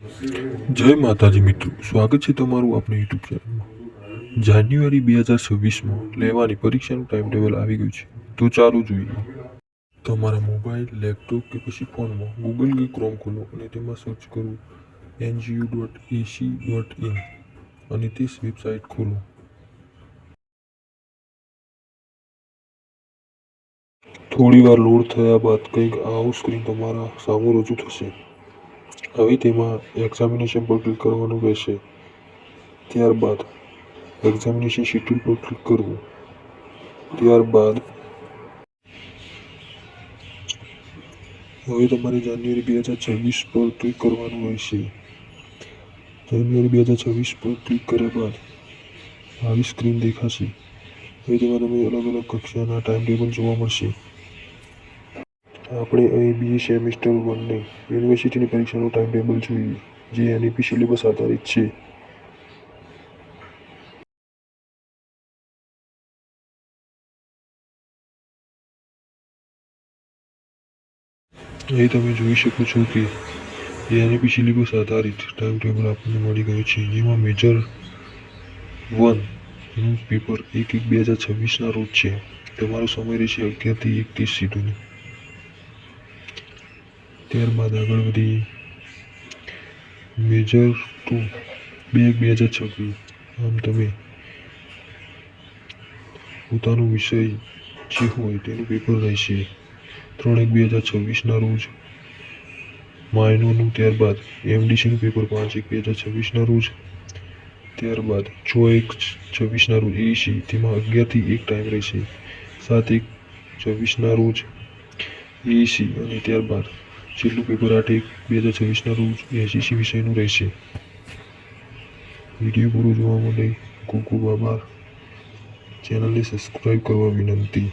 જય માતાજી મિત્રો, સ્વાગત છે તમારું આપણી યુટ્યુબ ચેનલમાં। જાન્યુઆરી 2026માં લેવાની પરીક્ષાનું ટાઈમ ટેબલ આવી ગયું છે, તો ચાલો જોઈએ। તમારા મોબાઈલ, લેપટોપ કે પછી ફોનમાં ગૂગલ કે ક્રોમ ખોલો અને તેમાં સર્ચ કરો ngu.ac.in અને તે વેબસાઇટ ખોલો। થોડી વાર લોડ થયા બાદ કંઈક આવું સ્ક્રીન તમારા સામે રજૂ થશે। હવે તેમાં એક્ઝામિનેશન પર ક્લિક કરવાનું રહેશે। ત્યારબાદ એક્ઝામિનેશન શેડ્યુલ પર ક્લિક કરવું। ત્યારબાદ હવે તમારે જાન્યુઆરી 2026 પર ક્લિક કરવાનું રહેશે। જાન્યુઆરી 2026 પર ક્લિક કર્યા બાદ આવી સ્ક્રીન દેખાશે। હવે તેમાં તમે અલગ અલગ કક્ષાના ટાઈમ ટેબલ જોવા મળશે। આપણે અહીં BA સેમેસ્ટર 1ની યુનિવર્સિટીની પરીક્ષાનું ટાઈમ ટેબલ જોઈએ, જે NEP સિલેબસ આધારિત છે। અહીં તમે જોઈ શકો છો કે NEP સિલેબસ આધારિત ટાઈમ ટેબલ આપણને મળી ગયું છે, જેમાં મેજર 1નું પેપર 1/1/2026ના રોજ છે। તમારો સમય રહેશે 11 થી 1:30 સુધીનો। ત્યારબાદ આગળ વધીએ મેજર 2 2/1/2026। આમ તમે પોતાનો વિષય જે હોય તેનું પેપર રહેશે 3/1/2026ના રોજ માઇનોરનું। ત્યારબાદ MDCનું પેપર 5/1/2026ના રોજ। ત્યારબાદ 6/1/26ના રોજ AEC, તેમાં 11 થી 1 ટાઈમ રહેશે 7/1/24ના રોજ AEC અને ત્યારબાદ છેલ્લું પેપર 8/1/2026ના રોજ SEC વિષયનું રહેશે। વિડીયો પૂરો જોવા માટે ખૂબ ખૂબ આભાર। ચેનલને સબસ્ક્રાઈબ કરવા વિનંતી।